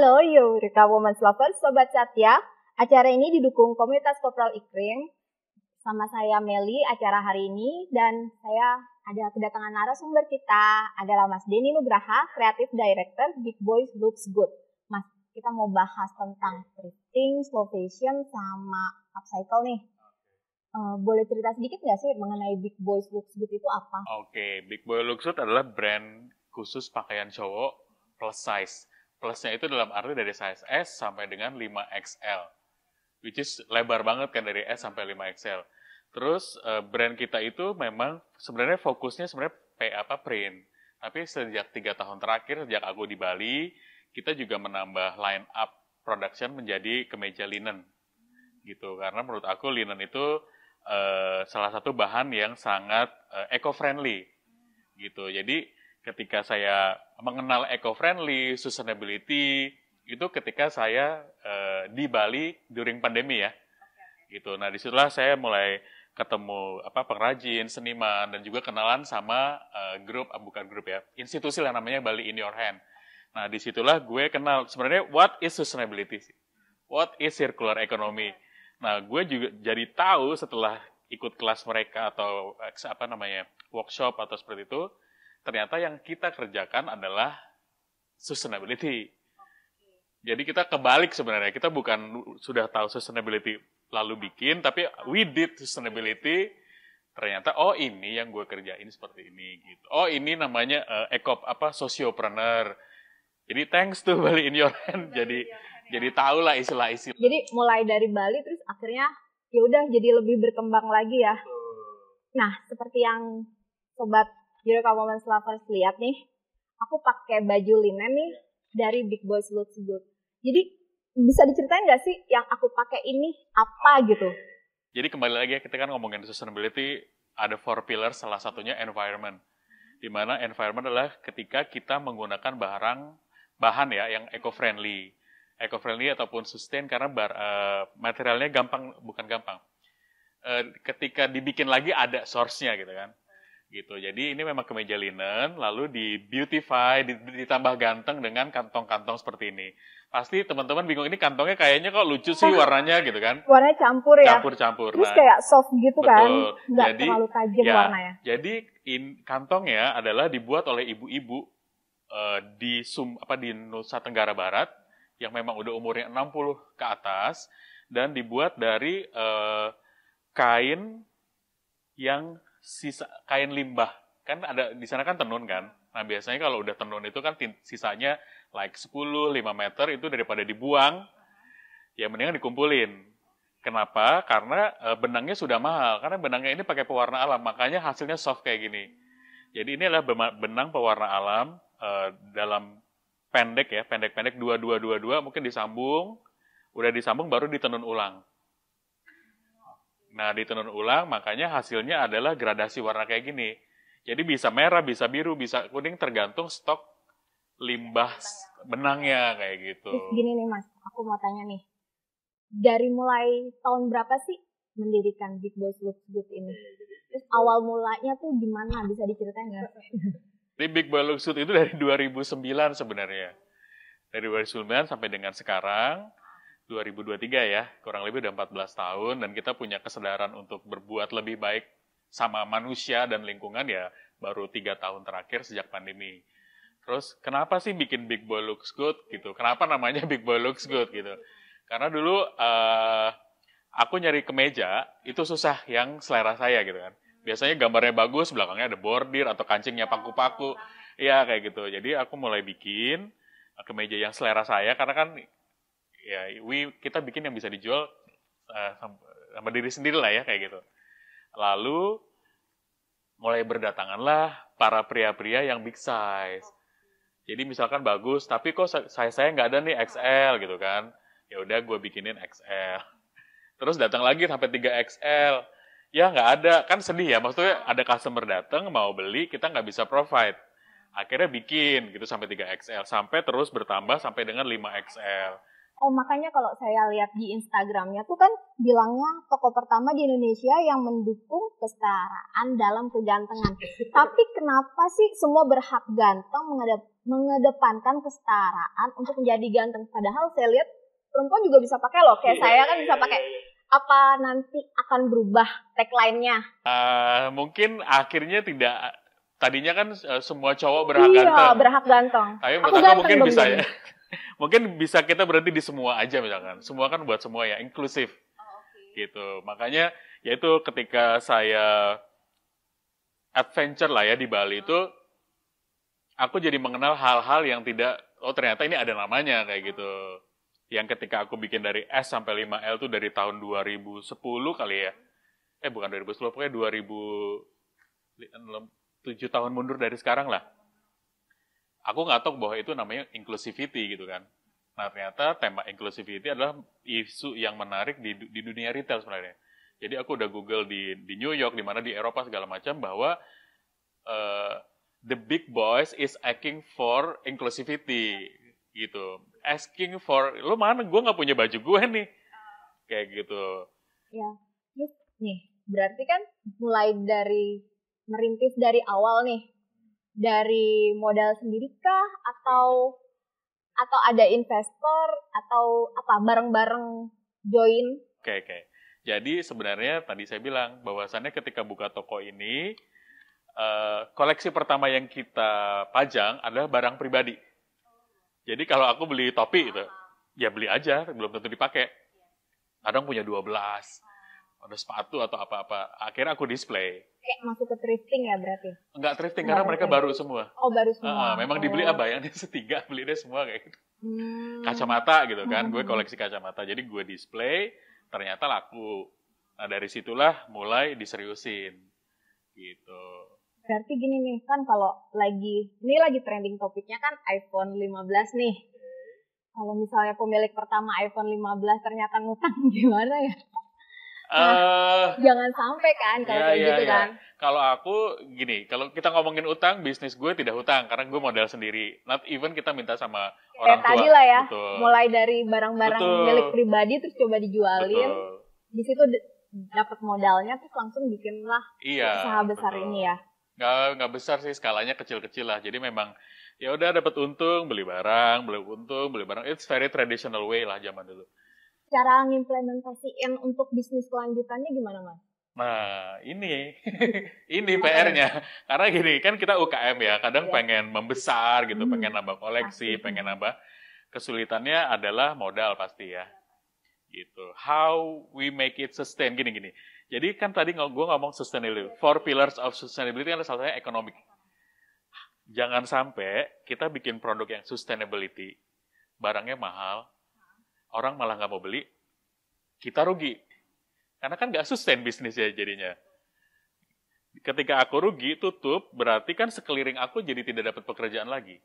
Halo Eureka Women's Lovers, Sobat Satya. Acara ini didukung Komunitas Kopral Ikrim. Sama saya Meli acara hari ini, dan saya ada kedatangan narasumber kita adalah Mas Denny Nugraha, Creative Director Big Boys Looks Good. Mas, kita mau bahas tentang thrifting, slow fashion, sama upcycle nih. Boleh cerita sedikit nggak sih mengenai Big Boys Looks Good itu apa? Oke, Big Boy Looks Good adalah brand khusus pakaian cowok plus size. Plusnya itu dalam arti dari size S sampai dengan 5XL. Which is lebar banget kan dari S sampai 5XL. Terus brand kita itu memang sebenarnya fokusnya sebenarnya print. Tapi sejak 3 tahun terakhir, sejak aku di Bali, kita juga menambah line up production menjadi kemeja linen. Gitu, karena menurut aku linen itu salah satu bahan yang sangat eco-friendly. Gitu, jadi ketika saya mengenal eco-friendly, sustainability, itu ketika saya di Bali during pandemi ya. Gitu. Nah, disitulah saya mulai ketemu pengrajin, seniman, dan juga kenalan sama institusi yang namanya Bali in Your Hand. Nah, disitulah gue kenal sebenarnya what is sustainability, what is circular economy. Nah, gue juga jadi tahu setelah ikut kelas mereka atau workshop atau seperti itu, ternyata yang kita kerjakan adalah sustainability. Jadi kita kebalik sebenarnya, kita bukan sudah tahu sustainability lalu bikin, tapi we did sustainability, ternyata ini yang gue kerjain seperti ini gitu. Ini namanya sociopreneur. Jadi thanks to Bali in Your Hand, jadi tahu lah istilah-istilah. Jadi mulai dari Bali terus akhirnya ya udah jadi lebih berkembang lagi ya. Nah, seperti yang sobat Eureka Women's Lovers lihat nih, aku pakai baju linen nih dari Big Boys Looks Good. Jadi bisa diceritain nggak sih yang aku pakai ini apa gitu? Jadi kembali lagi kita kan ngomongin sustainability, ada 4 pillars, salah satunya environment. Di mana environment adalah ketika kita menggunakan bahan ya yang eco-friendly. Eco-friendly ataupun sustain karena materialnya bukan gampang. Ketika dibikin lagi ada source-nya gitu kan. Gitu. Jadi ini memang kemeja linen, lalu di-beautify, ditambah ganteng dengan kantong-kantong seperti ini. Pasti teman-teman bingung, ini kantongnya kayaknya kok lucu sih warnanya gitu kan. Warnanya campur ya? Campur-campur. Terus kayak soft gitu betul. Kan? Nggak terlalu tajam warnanya. Jadi kantongnya adalah dibuat oleh ibu-ibu di Nusa Tenggara Barat, yang memang udah umurnya 60 ke atas, dan dibuat dari kain yang kain limbah. Kan ada di sana kan tenun kan. Nah, biasanya kalau udah tenun itu kan sisanya like 10, 5 meter itu daripada dibuang, ya mendingan dikumpulin. Kenapa? Karena benangnya sudah mahal. Karena benangnya ini pakai pewarna alam, makanya hasilnya soft kayak gini. Jadi ini adalah benang pewarna alam dalam pendek-pendek 2222 mungkin disambung, udah disambung baru ditenun ulang. Nah, ditenun ulang, makanya hasilnya adalah gradasi warna kayak gini. Jadi bisa merah, bisa biru, bisa kuning, tergantung stok limbah benangnya kayak gitu. Terus gini nih Mas, aku mau tanya nih. Dari mulai tahun berapa sih mendirikan Big Boys Looks Good ini? Terus awal mulanya tuh gimana? Bisa diceritain nggak? Di Big Boys Looks Good itu dari 2009 sebenarnya. Dari 2009 sampai dengan sekarang, 2023 ya, kurang lebih udah 14 tahun, dan kita punya kesadaran untuk berbuat lebih baik sama manusia dan lingkungan ya baru 3 tahun terakhir sejak pandemi. Terus kenapa sih bikin Big Boy Looks Good gitu? Kenapa namanya Big Boy Looks Good gitu? Karena dulu aku nyari kemeja itu susah yang selera saya gitu kan. Biasanya gambarnya bagus, belakangnya ada bordir atau kancingnya paku-paku. Ya kayak gitu. Jadi aku mulai bikin kemeja yang selera saya, karena kan ya kita bikin yang bisa dijual sama diri sendiri lah ya kayak gitu. Lalu mulai berdatanganlah para pria-pria yang big size. Jadi misalkan bagus, tapi kok saya nggak ada nih XL gitu kan. Ya udah gue bikinin XL. Terus datang lagi sampai 3XL. Ya nggak ada, kan sedih ya. Maksudnya ada customer datang mau beli, kita nggak bisa provide. Akhirnya bikin gitu sampai 3XL, sampai terus bertambah sampai dengan 5XL. Oh, makanya kalau saya lihat di Instagramnya tuh kan bilangnya toko pertama di Indonesia yang mendukung kesetaraan dalam kegantengan. Tapi kenapa sih semua berhak ganteng mengedepankan kesetaraan untuk menjadi ganteng? Padahal saya lihat perempuan juga bisa pakai loh. Kayak saya kan bisa pakai. Apa nanti akan berubah tagline-nya? Mungkin akhirnya tidak. Tadinya kan semua cowok berhak Iya, ganteng. berhak ganteng. Tapi Aku menurut ganteng mungkin dong bisa jadi. ya. Mungkin bisa kita berhenti di semua aja misalkan. Semua kan buat semua ya, inklusif. Gitu. Makanya yaitu ketika saya adventure lah ya di Bali itu, aku jadi mengenal hal-hal yang tidak, oh ternyata ini ada namanya kayak gitu. Yang ketika aku bikin dari S sampai 5L tuh dari tahun 2010 kali ya. Bukan 2010, pokoknya 7 tahun mundur dari sekarang lah. Aku nggak tahu bahwa itu namanya inclusivity gitu kan. Nah ternyata tema inclusivity adalah isu yang menarik di dunia retail sebenarnya. Jadi aku udah Google di New York, di mana di Eropa segala macam bahwa the big boys is asking for inclusivity gitu. Asking for, lo mana gue nggak punya baju gue nih. Kayak gitu. Ya, terus nih berarti kan mulai dari merintis dari awal nih. Dari modal sendiri kah atau ada investor atau apa bareng-bareng join? Oke. Jadi sebenarnya tadi saya bilang bahwasannya ketika buka toko ini koleksi pertama yang kita pajang adalah barang pribadi. Jadi kalau aku beli topi itu ya beli aja, belum tentu dipakai. Kadang punya 12. Ada sepatu atau apa-apa. Akhirnya aku display. Kayak masuk ke thrifting ya berarti? Enggak thrifting karena mereka baru semua. Oh, baru semua. Memang dibeli bayangnya setiga, beli deh semua kayak gitu. Kacamata gitu kan, gue koleksi kacamata. Jadi gue display, ternyata laku. Nah dari situlah mulai diseriusin. Gitu. Berarti gini nih, kan kalau lagi trending topiknya kan iPhone 15 nih. Kalau misalnya pemilik pertama iPhone 15 ternyata ngutang gimana ya? Jangan sampai kan kalau kayak gitu kan. Kalau aku gini, kalau kita ngomongin utang, bisnis gue tidak hutang karena gue modal sendiri. Not even kita minta sama orang tua. Tadi lah ya, betul. Mulai dari barang-barang milik pribadi terus coba dijualin. Betul. Di situ dapat modalnya terus langsung bikinlah usaha besar ini ya. Nggak besar sih, skalanya kecil-kecil lah. Jadi memang ya udah dapat untung, beli barang. It's very traditional way lah zaman dulu. Cara ngimplementasiin untuk bisnis kelanjutannya gimana, Mas? Nah, ini PR-nya. Karena gini, kan kita UKM ya, kadang pengen membesar gitu, pengen nambah koleksi, pengen nambah. Kesulitannya adalah modal pasti ya. Gitu. How we make it sustain, gini. Jadi kan tadi gue ngomong sustainability. 4 pillars of sustainability kan salah satunya economic. Jangan sampai kita bikin produk yang sustainability, barangnya mahal, orang malah nggak mau beli, kita rugi. Karena kan nggak sustain bisnisnya jadinya. Ketika aku rugi, tutup, berarti kan sekeliling aku jadi tidak dapat pekerjaan lagi.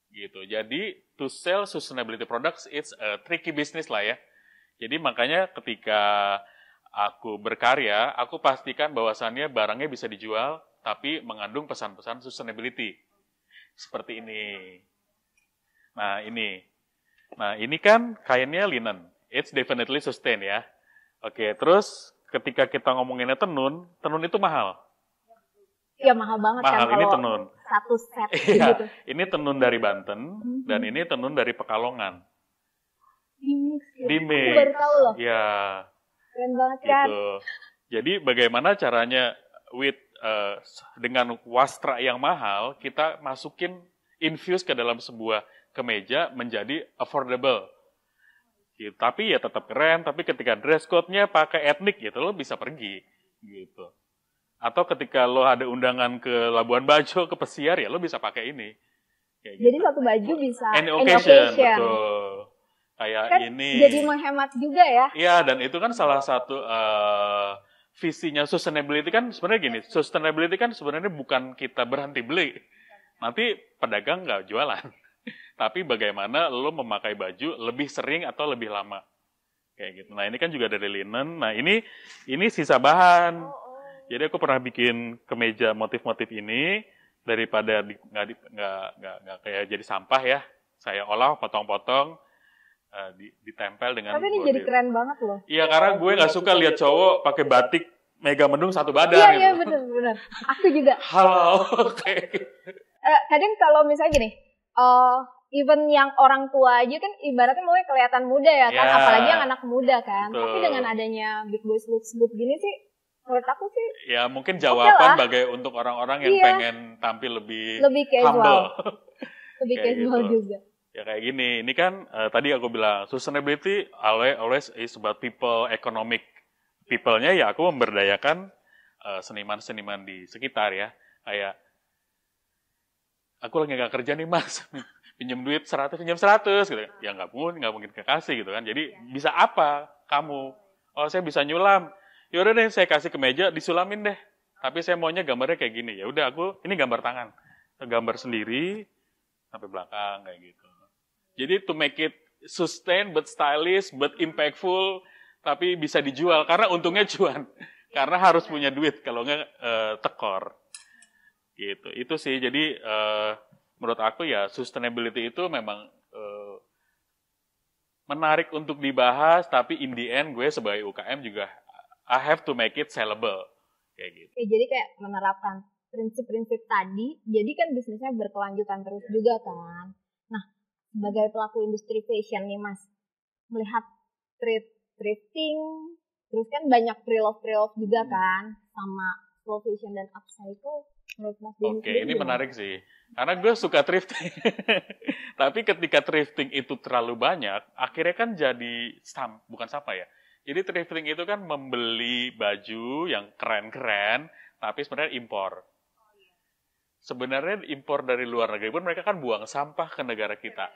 Gitu. Jadi, to sell sustainability products, it's a tricky business lah ya. Jadi makanya ketika aku berkarya, aku pastikan bahwasannya barangnya bisa dijual, tapi mengandung pesan-pesan sustainability. Seperti ini. Nah, ini kan kainnya linen. It's definitely sustain ya. Oke, terus ketika kita ngomonginnya tenun itu mahal. Iya, mahal banget mahal, kan ini kalau tenun. Satu set iya, gitu. Ini tenun dari Banten, dan ini tenun dari Pekalongan. Dimix. Aku baru tahu loh. Iya. Keren banget kan. Gitu. Jadi bagaimana caranya dengan wastra yang mahal, kita masukin infuse ke dalam sebuah kemeja menjadi affordable. Gitu. Tapi ya tetap keren, tapi ketika dress code-nya pakai etnik gitu, lo bisa pergi. Gitu. Atau ketika lo ada undangan ke Labuan Bajo, ke Pesiar, ya lo bisa pakai ini. Kayak Jadi gitu. satu baju bisa any occasion. Betul. Kayak kan ini. Jadi menghemat juga ya. Iya, dan itu kan salah satu visinya sustainability kan sebenarnya gini. Sustainability kan sebenarnya bukan kita berhenti beli. Nanti pedagang nggak jualan. Tapi bagaimana lo memakai baju lebih sering atau lebih lama. Kayak gitu. Nah, ini kan juga dari linen. Nah, ini sisa bahan. Jadi aku pernah bikin kemeja motif-motif ini daripada nggak kayak jadi sampah ya. Saya olah, potong-potong. ditempel dengan Tapi ini bordir. jadi keren banget loh. Iya, karena gue nggak suka lihat cowok pakai batik mega mendung satu badan. Iya, gitu. iya benar. Aku juga. Halo, kayak gitu. Kadang kalau misalnya gini, even yang orang tua aja kan ibaratnya mau kelihatan muda ya kan, Ya, apalagi yang anak muda kan. betul. Tapi dengan adanya Big Boys Looks Good gini sih, menurut aku sih Ya mungkin jawaban lah. bagi untuk orang-orang yang Iya. pengen tampil lebih casual, humble. lebih Kayak casual gitu. juga. Ya kayak gini, ini kan tadi aku bilang sustainability always is about people, economic. People-nya ya aku memberdayakan seniman-seniman di sekitar ya. Kayak aku lagi nggak kerja nih mas, pinjam duit 100, pinjam 100 gitu. Ya nggak mungkin kekasih gitu kan. Jadi bisa apa kamu? Oh saya bisa nyulam. Yaudah deh saya kasih ke meja disulamin deh. Tapi saya maunya gambarnya kayak gini. Ya udah aku ini gambar tangan, gambar sendiri sampai belakang kayak gitu. Jadi to make it sustain but stylish but impactful tapi bisa dijual karena untungnya cuan. Karena harus punya duit kalau nggak tekor. Gitu. Itu sih. Jadi menurut aku ya sustainability itu memang menarik untuk dibahas tapi in the end gue sebagai UKM juga I have to make it sellable. Kayak gitu. Oke, jadi kayak menerapkan prinsip-prinsip tadi, jadi kan bisnisnya berkelanjutan terus juga kan. Nah, sebagai pelaku industri fashion nih Mas, melihat thrifting, terus kan banyak pre-love juga kan, sama slow fashion dan upcycle, menurut Mas Denny. Oke, ini menarik sih. Karena gue suka thrifting. Tapi ketika thrifting itu terlalu banyak, akhirnya kan jadi bukan sampah ya. Jadi thrifting itu kan membeli baju yang keren-keren, tapi sebenarnya impor. Sebenarnya impor dari luar negeri pun mereka kan buang sampah ke negara kita.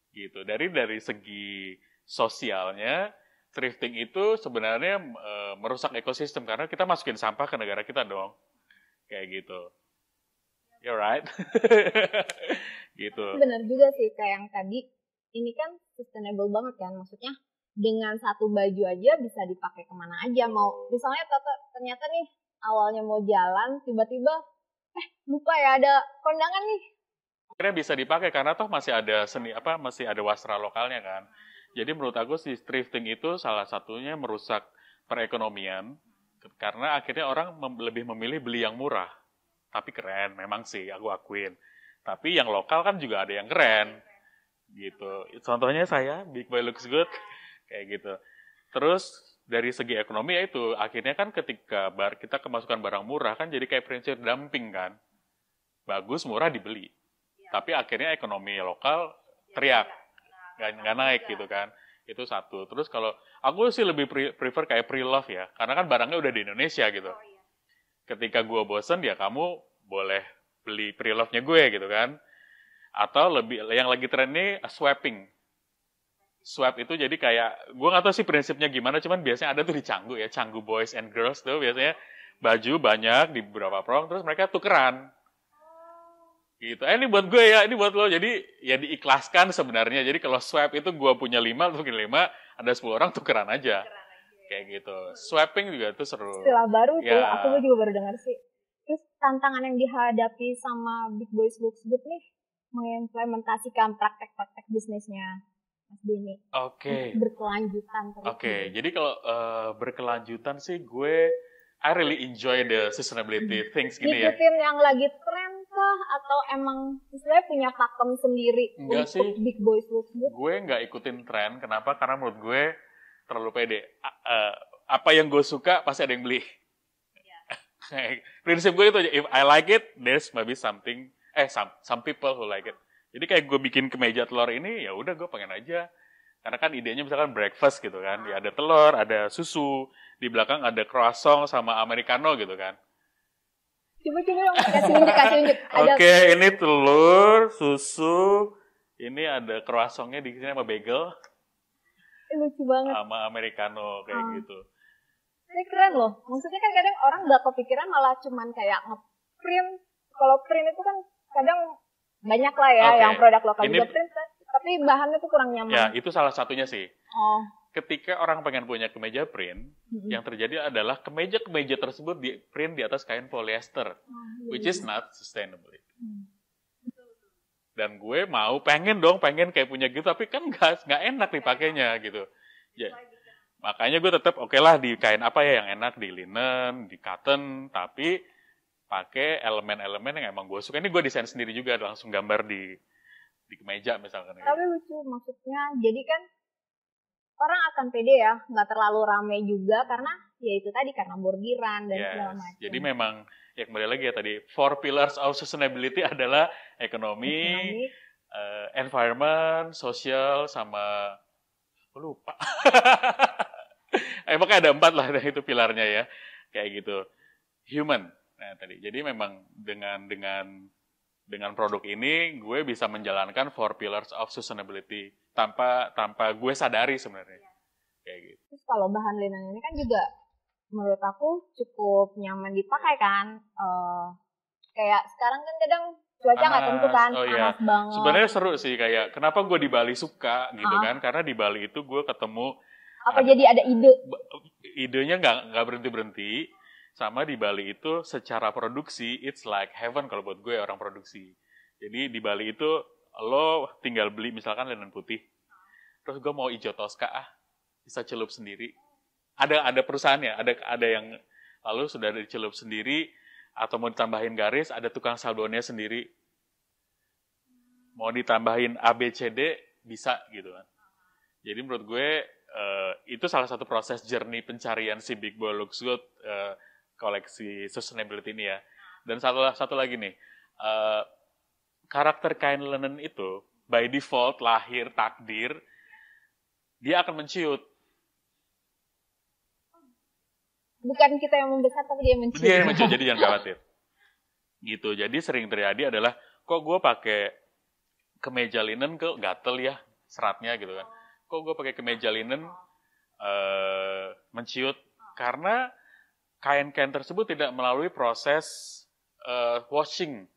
Gitu. Dari segi sosialnya, thrifting itu sebenarnya merusak ekosistem karena kita masukin sampah ke negara kita dong. Kayak gitu. You're right. Gitu. Benar juga sih kayak yang tadi, ini kan sustainable banget kan, maksudnya dengan satu baju aja bisa dipakai kemana aja. Mau misalnya ternyata nih awalnya mau jalan, tiba-tiba lupa ya ada kondangan nih. Akhirnya bisa dipakai karena toh masih ada masih ada wasra lokalnya kan. Jadi menurut aku si thrifting itu salah satunya merusak perekonomian karena akhirnya orang lebih memilih beli yang murah. Tapi keren, memang sih aku akuin. Tapi yang lokal kan juga ada yang keren. Gitu. Contohnya saya, Big Boy Looks Good. Kayak gitu. Terus dari segi ekonomi ya itu, akhirnya kan ketika kita kemasukan barang murah kan jadi kayak prinsip dumping kan. Bagus, murah dibeli. Tapi akhirnya ekonomi lokal teriak. Nggak naik gitu kan. Itu satu. Terus kalau aku sih lebih prefer kayak pre-love ya. Karena kan barangnya udah di Indonesia gitu. Ketika gue bosen ya kamu boleh beli pre-love-nya gue gitu kan. Atau yang lagi tren ini swapping. Swap itu jadi kayak, gue nggak tahu sih prinsipnya gimana, cuman biasanya ada tuh di Canggu ya, Canggu Boys and Girls tuh biasanya baju banyak di beberapa prong, terus mereka tukeran. Gitu. Ini buat gue ya, ini buat lo. Jadi ya diikhlaskan sebenarnya. Jadi kalau swap itu gue punya 5, lu punya 5, ada 10 orang tukeran aja. Kayak gitu. Swapping juga tuh seru. Istilah baru tuh, Ya. aku juga baru dengar sih. Terus tantangan yang dihadapi sama Big Boys Looks Good nih, mengimplementasikan praktek-praktek bisnisnya Mas Denny. Oke. Berkelanjutan terus. Oke, jadi kalau berkelanjutan sih I really enjoy the sustainability things gini ya. Ngikutin yang lagi tren kah? Atau emang istilahnya punya pakem sendiri Enggak untuk sih. Big Boys Looks Good? Gue nggak ikutin tren, kenapa? Karena menurut gue terlalu pede. Apa yang gue suka pasti ada yang beli. Prinsip gue itu aja, if I like it, there's maybe something, some people who like it. Jadi kayak gue bikin kemeja telur ini, ya udah gue pengen aja. Karena kan idenya misalkan breakfast gitu kan, ya ada telur, ada susu, di belakang ada croissant sama americano gitu kan. Coba kasih unjuk. Oke, ini telur, susu, ini ada croissantnya di sini sama bagel, Lucu banget. sama americano kayak gitu. Ini keren loh. Maksudnya kan kadang orang gak kepikiran malah cuman kayak nge-print. Kalau print itu kan kadang banyak lah ya yang produk lokal juga print. Tapi bahannya tuh kurang nyaman. Ya, itu salah satunya sih. Oh. Ketika orang pengen punya kemeja print, yang terjadi adalah kemeja-kemeja tersebut di print di atas kain polyester, which is not sustainable. Dan gue pengen kayak punya gitu, tapi kan nggak enak dipakainya gitu. Ya, makanya gue tetap oke lah di kain apa ya yang enak, di linen, di cotton, tapi pakai elemen-elemen yang emang gue suka. Ini gue desain sendiri juga, langsung gambar di kemeja misalkan. Tapi lucu, maksudnya jadi kan orang akan pede ya, nggak terlalu rame juga karena ya itu tadi karena bordiran dan segala macam. Jadi memang ya kembali lagi ya tadi, 4 pillars of sustainability adalah ekonomi, environment, social, sama lupa. Pokoknya ada 4 lah itu pilarnya ya, kayak gitu. Human. Nah tadi, jadi memang dengan produk ini gue bisa menjalankan 4 pillars of sustainability tanpa gue sadari sebenarnya. Kayak gitu. Terus kalau bahan linen ini kan juga menurut aku cukup nyaman dipakai kan. Kayak sekarang kan kadang cuaca nggak tentu kan, panas banget. Sebenarnya seru sih, kayak kenapa gue di Bali suka gitu kan, karena di Bali itu gue ketemu jadi ada ide. Idenya nggak berhenti sama di Bali itu secara produksi it's like heaven kalau buat gue orang produksi. Jadi di Bali itu lo tinggal beli misalkan linen putih, terus gue mau hijau Tosca bisa celup sendiri. Ada perusahaannya, ada yang lalu sudah dicelup sendiri, atau mau ditambahin garis ada tukang sablonnya sendiri. Mau ditambahin ABCD bisa gitu kan. Jadi menurut gue itu salah satu proses journey pencarian si Big Boy Looks Good koleksi sustainability ini ya. Dan satu lagi nih, karakter kain linen itu by default lahir takdir dia akan menciut. Bukan kita yang membesar tapi dia menciut. Dia yang menciut, jadi jangan khawatir. Gitu. Jadi sering terjadi adalah kok gue pakai kemeja linen kok gatel ya seratnya gitu kan. Kok gue pakai kemeja linen menciut karena kain-kain tersebut tidak melalui proses washing.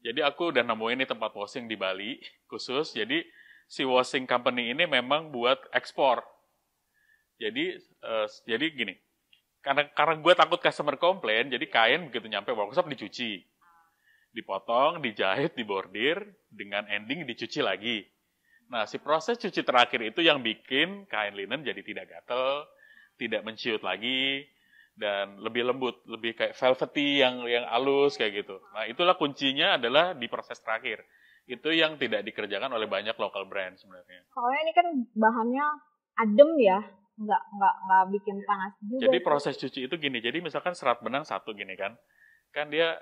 Jadi aku udah nemuin nih tempat washing di Bali khusus. Jadi si washing company ini memang buat ekspor. Jadi gini, karena gue takut customer komplain, jadi kain begitu nyampe workshop dicuci, dipotong, dijahit, dibordir, dengan ending dicuci lagi. Nah, si proses cuci terakhir itu yang bikin kain linen jadi tidak gatel, tidak menciut lagi, dan lebih lembut, lebih kayak velvety yang halus kayak gitu. Nah, itulah kuncinya adalah di proses terakhir. Itu yang tidak dikerjakan oleh banyak local brand sebenarnya. Soalnya ini kan bahannya adem ya, nggak bikin panas juga. Jadi proses cuci itu gini. Jadi misalkan serat benang satu gini kan dia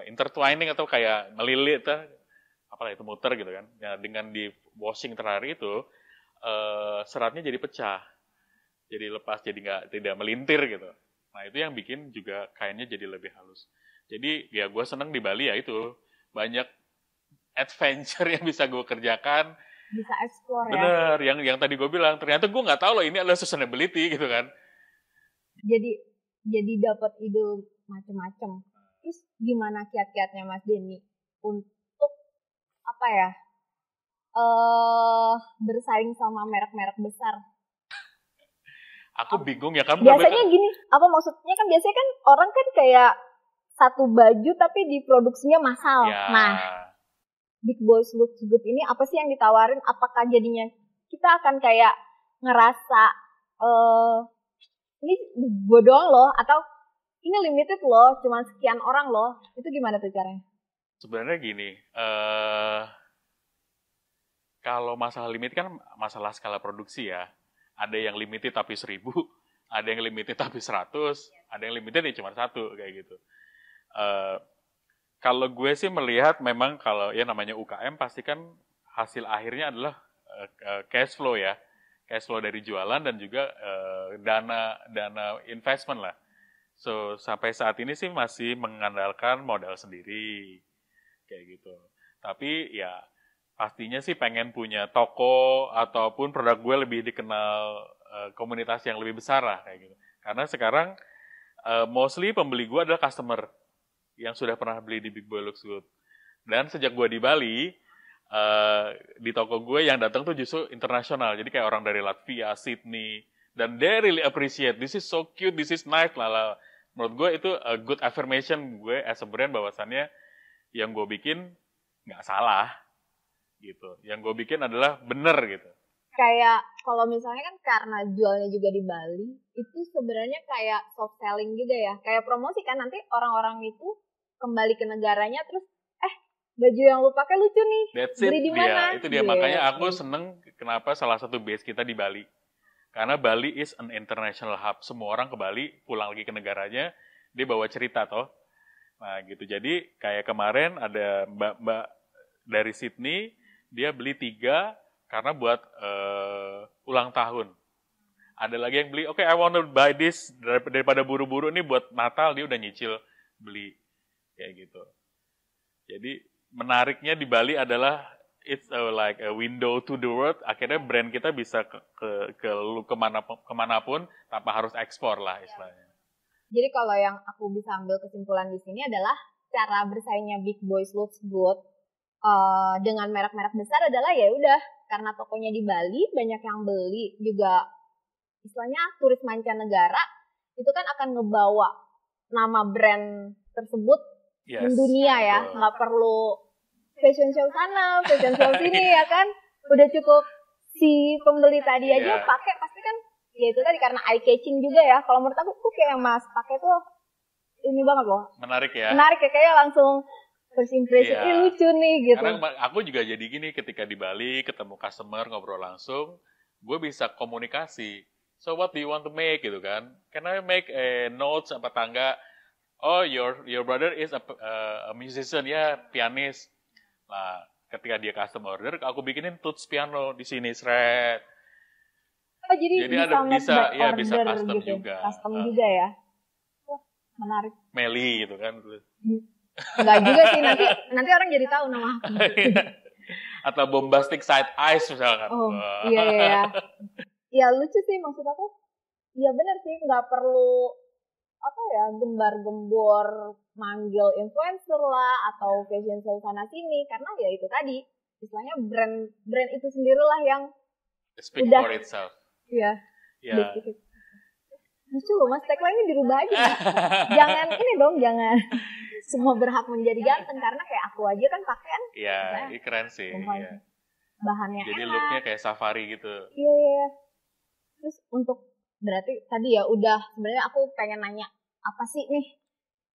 intertwining atau kayak melilit itu muter gitu kan. Ya, dengan di washing terakhir itu seratnya jadi pecah. Jadi lepas, jadi tidak melintir gitu. Nah, itu yang bikin juga kainnya jadi lebih halus. Jadi ya gue seneng di Bali ya itu banyak adventure yang bisa gue kerjakan. Bisa explore ya. Bener, yang tadi gue bilang, ternyata gue nggak tahu loh ini adalah sustainability gitu kan. Jadi dapat ide macam-macam. Terus gimana kiat-kiatnya Mas Denny untuk bersaing sama merek-merek besar? Aku bingung ya kan. Biasanya gini, maksudnya kan biasanya kan orang kan kayak satu baju tapi diproduksinya massal. Ya. Nah, Big Boys Looks Good ini apa sih yang ditawarin? Apakah jadinya kita akan kayak ngerasa ini gue doang loh, atau ini limited loh, cuma sekian orang loh. Itu gimana tuh caranya? Sebenarnya gini, kalau masalah limit kan masalah skala produksi ya. Ada yang limited tapi 1.000, ada yang limited tapi 100, ada yang limited ya cuma 1 kayak gitu. Kalau gue sih melihat memang kalau ya namanya UKM pasti kan hasil akhirnya adalah cash flow ya. Cash flow dari jualan dan juga dana investment lah. So sampai saat ini sih masih mengandalkan modal sendiri kayak gitu. Tapi ya pastinya sih pengen punya toko ataupun produk gue lebih dikenal komunitas yang lebih besar lah kayak gitu. Karena sekarang mostly pembeli gue adalah customer yang sudah pernah beli di Big Boy Looks Good. Dan sejak gue di Bali, di toko gue yang datang tuh justru internasional. Jadi kayak orang dari Latvia, Sydney, dan they really appreciate. This is so cute, this is nice lah. Menurut gue itu a good affirmation gue as a brand bahwasannya yang gue bikin nggak salah gitu. Yang gue bikin adalah bener gitu. Kayak kalau misalnya kan karena jualnya juga di Bali, itu sebenarnya kayak soft selling juga ya. Kayak promosi kan, nanti orang-orang itu kembali ke negaranya terus baju yang lu pakai lucu nih. That's beli it di mana? Itu dia. Makanya aku seneng kenapa salah satu base kita di Bali. Karena Bali is an international hub. Semua orang ke Bali, pulang lagi ke negaranya, dia bawa cerita toh. Nah gitu. Jadi kayak kemarin ada mbak-mbak dari Sydney, dia beli 3 karena buat ulang tahun. Ada lagi yang beli, oke, I want to buy this, daripada buru-buru ini buat Natal, dia udah nyicil beli. Kayak gitu. Jadi menariknya di Bali adalah it's like a window to the world. Akhirnya brand kita bisa ke kemanapun tanpa harus ekspor lah istilahnya. Jadi kalau yang aku bisa ambil kesimpulan di sini adalah cara bersaingnya Big Boys Looks Good dengan merek-merek besar adalah ya udah karena tokonya di Bali banyak yang beli, juga istilahnya turis mancanegara itu kan akan ngebawa nama brand tersebut mendunia ya, nggak perlu fashion show sana, fashion show sini ya kan, udah cukup si pembeli tadi aja pakai pasti kan, ya itu tadi karena eye catching juga ya. Kalau menurut aku tuh kayak Mas pakai tuh ini banget loh. Menarik ya, kayak langsung first impression, lucu nih gitu. Karena aku juga jadi gini ketika di Bali ketemu customer ngobrol langsung, gue bisa komunikasi. So what do you want to make gitu kan? Can I make a notes apa tangga? Oh, your brother is a musician ya, pianis. Nah, ketika dia custom order, aku bikinin tuts piano di sini, shred. Oh, jadi bisa custom gitu. juga. Custom juga ya. Wah, menarik. Meli gitu kan. Enggak juga sih, nanti orang jadi tahu nama aku. Atau bombastic side eyes misalkan. Oh, iya. Ya lucu sih maksud aku. Iya benar sih, nggak perlu gembar-gembor manggil influencer lah atau fashion show sana sini, karena ya itu tadi istilahnya brand itu sendirilah yang speak for itself. Iya. Lucu loh Mas, tagline-nya dirubah aja. Jangan semua berhak menjadi ganteng, karena kayak aku aja kan pakaian. Iya, ini keren sih. Ya. Bahannya jadi enak. look-nya kayak safari gitu. Iya. Terus untuk berarti tadi ya udah, sebenarnya aku pengen nanya apa sih nih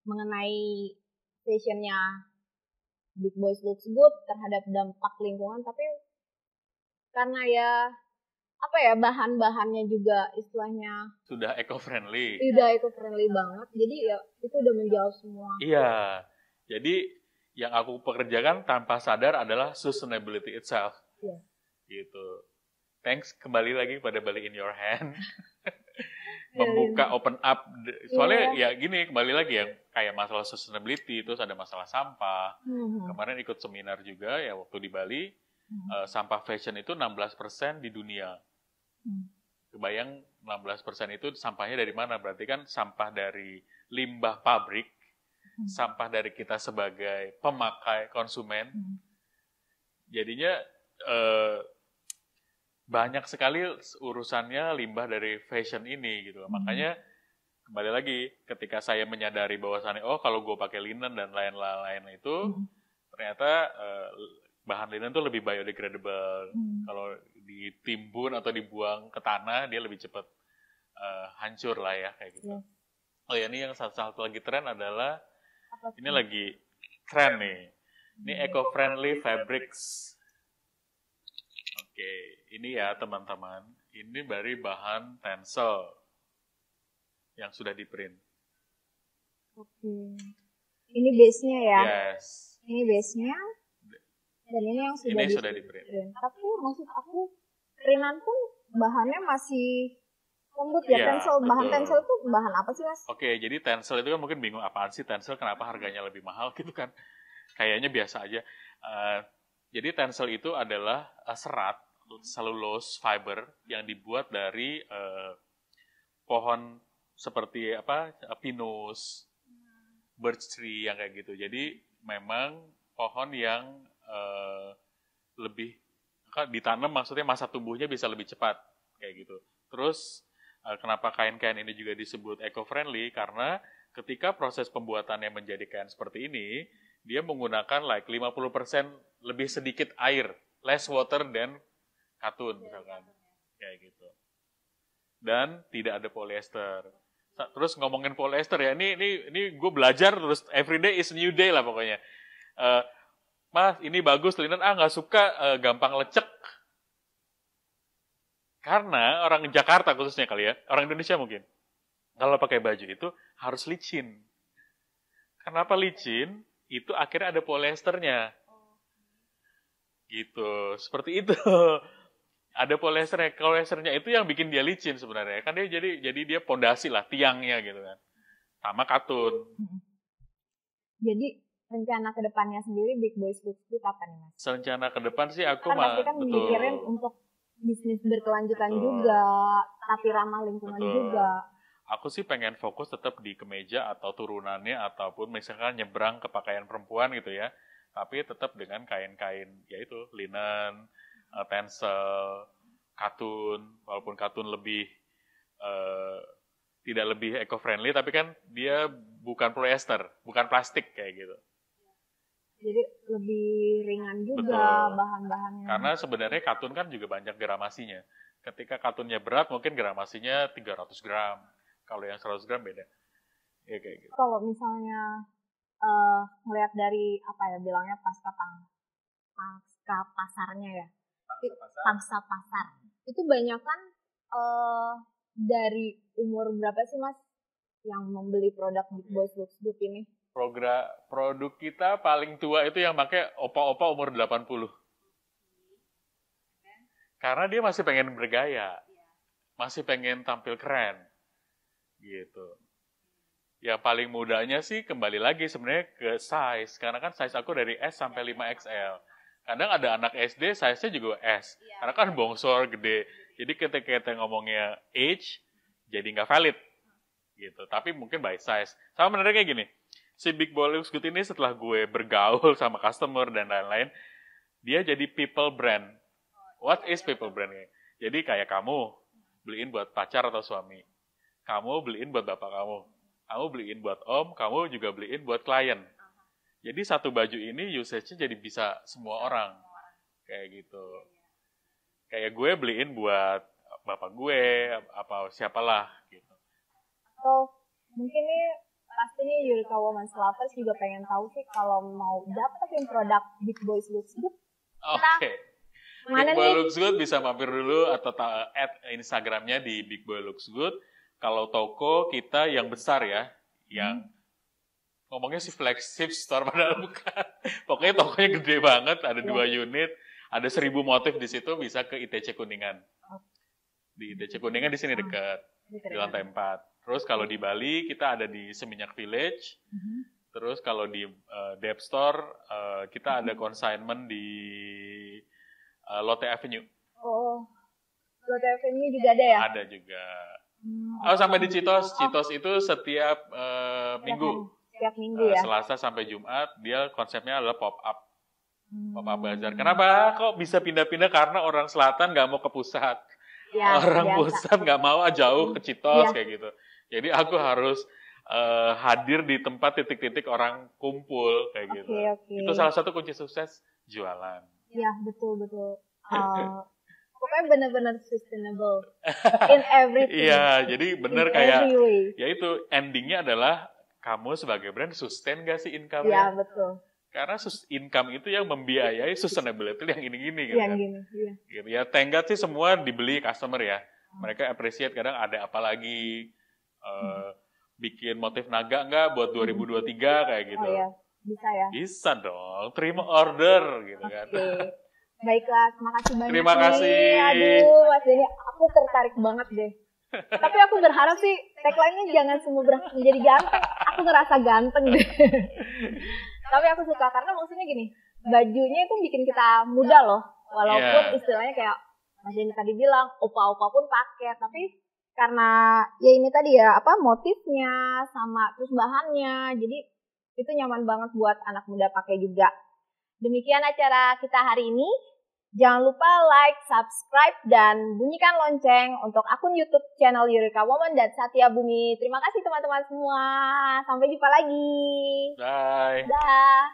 mengenai fashionnya Big Boys Looks Good terhadap dampak lingkungan, tapi karena ya bahan-bahannya juga istilahnya sudah eco-friendly. Udah eco-friendly banget, jadi ya itu udah menjawab semua. Iya, jadi yang aku pekerjakan tanpa sadar adalah sustainability itself. Iya. Gitu. Thanks, kembali lagi pada Bali in your hand. Membuka open up, soalnya ya gini, kembali lagi ya, kayak masalah sustainability, terus ada masalah sampah. Kemarin ikut seminar juga ya waktu di Bali, sampah fashion itu 16% di dunia. Kebayang 16% itu sampahnya dari mana? Berarti kan sampah dari limbah pabrik, sampah dari kita sebagai pemakai konsumen. Jadinya banyak sekali urusannya limbah dari fashion ini gitu. Makanya kembali lagi ketika saya menyadari bahwasannya kalau gue pakai linen dan lain-lain itu ternyata bahan linen tuh lebih biodegradable. Kalau ditimbun atau dibuang ke tanah dia lebih cepat hancur lah ya kayak gitu. Oh ya, ini yang satu lagi tren adalah ini lagi tren nih. Ini eco-friendly fabrics. Oke, ini ya teman-teman, ini dari bahan tencel yang sudah di-print. Oke, ini base-nya ya? Yes. Ini base-nya, dan ini yang sudah di-print. Tapi maksud aku, printan pun bahannya masih lembut ya, tencel. Bahan tencel itu bahan apa sih, Mas? Oke, jadi tencel itu kan mungkin bingung apaan sih tencel, kenapa harganya lebih mahal gitu kan. Kayaknya biasa aja. Jadi tencel itu adalah serat, cellulose fiber yang dibuat dari pohon seperti pinus, birch tree yang kayak gitu. Jadi memang pohon yang lebih ditanam, maksudnya masa tumbuhnya bisa lebih cepat kayak gitu. Terus kenapa kain-kain ini juga disebut eco-friendly? Karena ketika proses pembuatannya menjadi kain seperti ini, dia menggunakan like 50% lebih sedikit air, less water than katun misalkan. Kayak gitu. Dan tidak ada polyester. Terus ngomongin polyester ya, ini gue belajar terus everyday is new day lah pokoknya. Mas, ini bagus linen, nggak suka, gampang lecek. Karena orang Jakarta khususnya kali ya, orang Indonesia mungkin, kalau pakai baju itu harus licin. Kenapa licin? Itu akhirnya ada polyesternya. Gitu, seperti itu. Ada polyesternya itu yang bikin dia licin sebenarnya. Kan dia jadi dia pondasi lah, tiangnya gitu kan. Sama katun. Jadi rencana ke depannya sendiri Big Boys Looks Good apa nih Mas? Rencana ke depan sih aku pasti kan mikirin untuk bisnis berkelanjutan juga, tapi ramah lingkungan juga. Aku sih pengen fokus tetap di kemeja atau turunannya, ataupun misalkan nyebrang ke pakaian perempuan gitu ya. Tapi tetap dengan kain-kain, yaitu linen, tencel, katun. Walaupun katun lebih tidak lebih eco-friendly, tapi kan dia bukan polyester, bukan plastik kayak gitu. Jadi lebih ringan juga bahan-bahannya. Karena sebenarnya katun kan juga banyak gramasinya. Ketika katunnya berat, mungkin gramasinya 300 gram. Kalau yang 100 gram beda. Ya kayak gitu. Kalau misalnya ngelihat dari apa ya bilangnya pasca pasarnya ya. Pangsa pasar. Itu banyak kan dari umur berapa sih Mas yang membeli produk Big Boys Looks Good ini? Produk kita paling tua itu yang pakai opa-opa umur 80. Karena dia masih pengen bergaya. Masih pengen tampil keren. Gitu. Ya paling mudanya sih kembali lagi sebenarnya ke size. Karena kan size aku dari S sampai 5XL. Kadang ada anak SD size-nya juga S. Karena kan bongsor, gede. Jadi ketika kita ngomongnya age, jadi nggak valid. Gitu. Tapi mungkin by size. Sama benernya kayak gini. Si Big Boys Looks Good ini setelah gue bergaul sama customer dan lain-lain, dia jadi people brand. What is people brand? Jadi kayak kamu beliin buat pacar atau suami. Kamu beliin buat bapak kamu. Kamu beliin buat om, kamu juga beliin buat klien. Jadi satu baju ini usage-nya jadi bisa semua orang. Kayak gitu. Kayak gue beliin buat bapak gue, apa siapalah gitu. Atau mungkin nih pasti nih Eureka Women's Lovers juga pengen tahu sih kalau mau dapetin produk Big Boys Looks Good. Oke. Big Boys Looks Good bisa mampir dulu atau add Instagramnya di Big Boys Looks Good. Kalau toko kita yang besar ya, yang ngomongnya sih flagship store padahal bukan. Pokoknya tokonya gede banget, ada 2 unit, ada 1000 motif di situ, bisa ke ITC Kuningan. Di ITC Kuningan di sini dekat, di lantai 4. Terus kalau di Bali kita ada di Seminyak Village. Terus kalau di Dep Store kita ada consignment di Lotte Avenue. Oh, Lotte Avenue juga ada ya? Ada juga. Sampai di Citos. Citos itu setiap minggu. Setiap minggu ya? Selasa sampai Jumat, dia konsepnya adalah pop-up. Pop-up bazar. Kenapa kok bisa pindah-pindah? Karena orang selatan nggak mau ke pusat. Ya, orang pusat nggak mau jauh ke Citos kayak gitu. Jadi aku harus hadir di tempat titik-titik orang kumpul kayak gitu. Itu salah satu kunci sukses jualan. Iya, betul. Pokoknya benar-benar sustainable in everything. Iya, jadi benar kayak, ya itu endingnya adalah kamu sebagai brand sustain gak sih income-nya? Iya, betul. Karena income itu yang membiayai sustainability yang gini-gini gitu kan. Gitu. Ya, thank God sih semua dibeli customer ya. Mereka appreciate kadang ada apa lagi, bikin motif naga nggak buat 2023 kayak gitu. Oh iya, bisa ya? Bisa dong, terima order gitu kan. Baiklah, terima kasih banyak. Terima kasih. Aduh, Mas Denny, aku tertarik banget deh. Tapi aku berharap sih tagline-nya jangan semua menjadi ganteng. Aku ngerasa ganteng deh. Tapi aku suka karena maksudnya gini, bajunya itu bikin kita muda loh. Walaupun istilahnya kayak Mas Denny tadi bilang, opa-opa pun pakai. Tapi karena ya ini tadi ya, motifnya sama terus bahannya. Jadi itu nyaman banget buat anak muda pakai juga. Demikian acara kita hari ini. Jangan lupa like, subscribe, dan bunyikan lonceng untuk akun YouTube channel Eureka Woman dan Satya Bumi. Terima kasih teman-teman semua. Sampai jumpa lagi. Bye. Dah.